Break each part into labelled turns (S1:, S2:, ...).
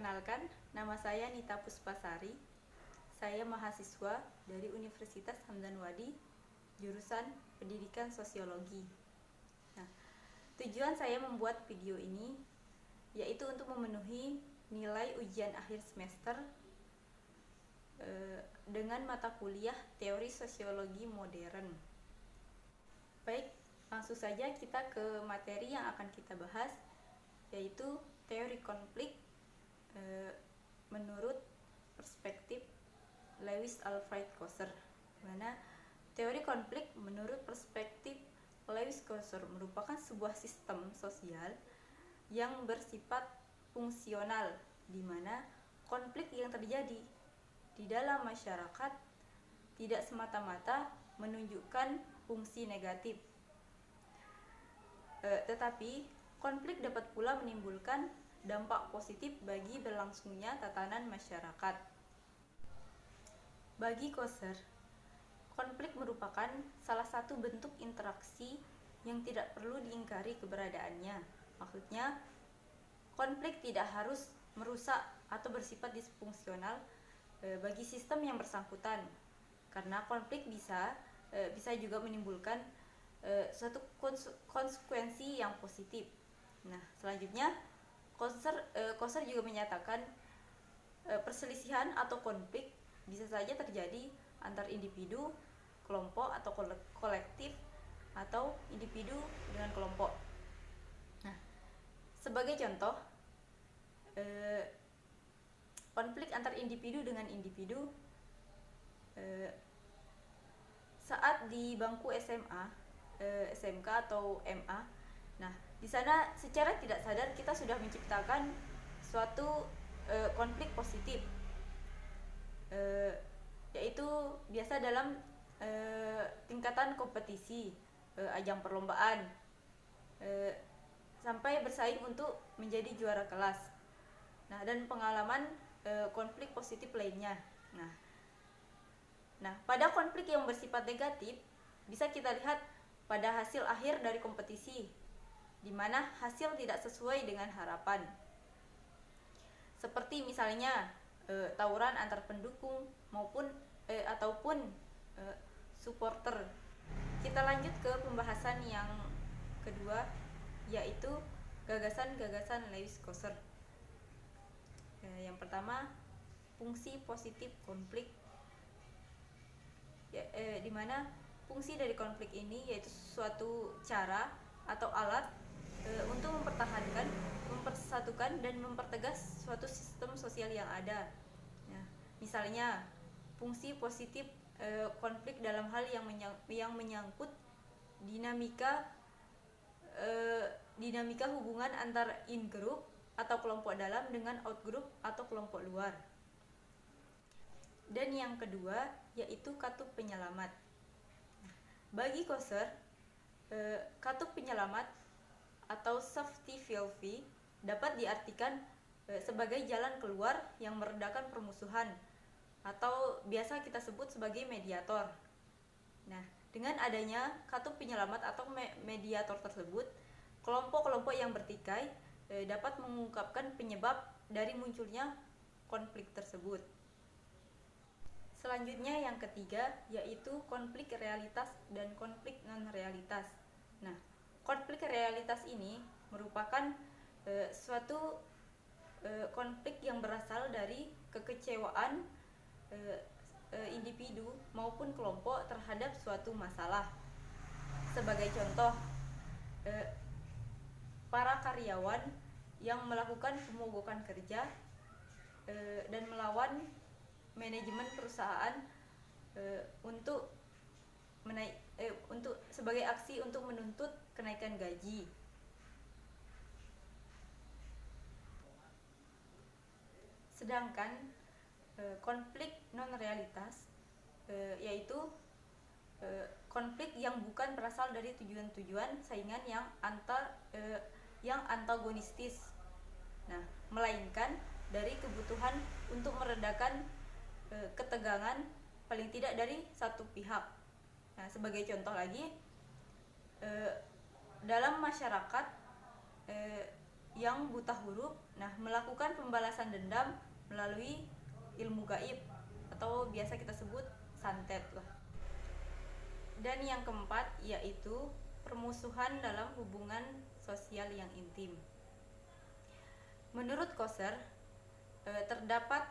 S1: Perkenalkan, nama saya Nita Puspasari. Saya mahasiswa dari Universitas Hamdan Wadi, jurusan Pendidikan Sosiologi. Nah, tujuan saya membuat video ini yaitu untuk memenuhi nilai ujian akhir semester dengan mata kuliah Teori Sosiologi Modern. Baik, langsung saja kita ke materi yang akan kita bahas, yaitu teori konflik menurut perspektif Lewis Alfred Koser. Mana teori konflik menurut perspektif Lewis Koser merupakan sebuah sistem sosial yang bersifat fungsional, di mana konflik yang terjadi di dalam masyarakat tidak semata-mata menunjukkan fungsi negatif, tetapi konflik dapat pula menimbulkan dampak positif bagi berlangsungnya tatanan masyarakat. Bagi Koser, konflik merupakan salah satu bentuk interaksi yang tidak perlu diingkari keberadaannya. Maksudnya, konflik tidak harus merusak atau bersifat disfungsional bagi sistem yang bersangkutan, karena konflik bisa juga menimbulkan suatu konsekuensi yang positif. Nah, selanjutnya Koser juga menyatakan perselisihan atau konflik bisa saja terjadi antar individu, kelompok atau kolektif, atau individu dengan kelompok. Nah, sebagai contoh, konflik antar individu dengan individu saat di bangku SMA, SMK atau MA. Nah, di sana secara tidak sadar kita sudah menciptakan suatu konflik positif, yaitu biasa dalam tingkatan kompetisi, ajang perlombaan, sampai bersaing untuk menjadi juara kelas. Nah, dan pengalaman konflik positif lainnya. Nah, pada konflik yang bersifat negatif bisa kita lihat pada hasil akhir dari kompetisi, di mana hasil tidak sesuai dengan harapan. Seperti misalnya tawuran antar pendukung ataupun supporter. Kita lanjut ke pembahasan yang kedua, yaitu gagasan-gagasan Lewis Koser. Yang pertama, fungsi positif konflik, di mana fungsi dari konflik ini yaitu suatu cara atau alat untuk mempertahankan, mempersatukan, dan mempertegas suatu sistem sosial yang ada. Nah, misalnya fungsi positif konflik dalam hal yang menyangkut dinamika hubungan antar in-group atau kelompok dalam dengan out-group atau kelompok luar. Dan yang kedua yaitu katup penyelamat. Bagi Koser, katup penyelamat atau safety valve dapat diartikan sebagai jalan keluar yang meredakan permusuhan, atau biasa kita sebut sebagai mediator. Nah, dengan adanya katup penyelamat atau mediator tersebut, kelompok-kelompok yang bertikai dapat mengungkapkan penyebab dari munculnya konflik tersebut. Selanjutnya yang ketiga yaitu konflik realitas dan konflik non-realitas. Nah, konflik realitas ini merupakan suatu konflik yang berasal dari kekecewaan individu maupun kelompok terhadap suatu masalah. Sebagai contoh, para karyawan yang melakukan pemogokan kerja dan melawan manajemen perusahaan untuk sebagai aksi untuk menuntut kenaikan gaji. Sedangkan konflik non-realitas yaitu konflik yang bukan berasal dari tujuan-tujuan saingan yang antagonistis. Nah, melainkan dari kebutuhan untuk meredakan ketegangan paling tidak dari satu pihak. Nah, sebagai contoh lagi, dalam masyarakat yang buta huruf, melakukan pembalasan dendam melalui ilmu gaib atau biasa kita sebut santet lah. Dan yang keempat yaitu permusuhan dalam hubungan sosial yang intim. Menurut Koser, terdapat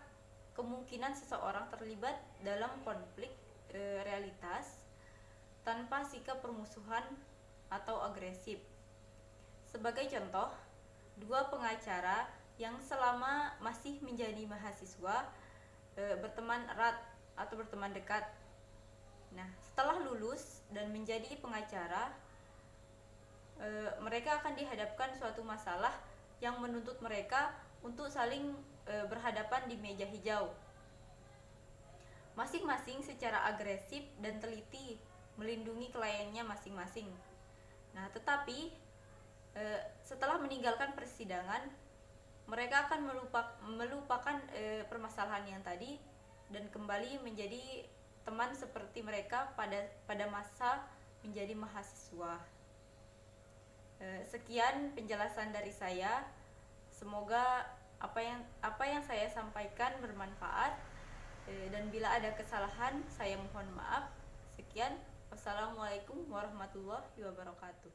S1: kemungkinan seseorang terlibat dalam konflik realitas tanpa sikap permusuhan atau agresif. Sebagai contoh, dua pengacara yang selama masih menjadi mahasiswa berteman erat atau berteman dekat. Setelah lulus dan menjadi pengacara, mereka akan dihadapkan suatu masalah yang menuntut mereka untuk saling berhadapan di meja hijau. Masing-masing secara agresif dan teliti melindungi kliennya masing-masing. Tetapi setelah meninggalkan persidangan, mereka akan melupakan permasalahan yang tadi dan kembali menjadi teman seperti mereka pada masa menjadi mahasiswa. Sekian penjelasan dari saya. Semoga apa yang saya sampaikan bermanfaat, dan bila ada kesalahan saya mohon maaf. Sekian. Wassalamualaikum warahmatullahi wabarakatuh.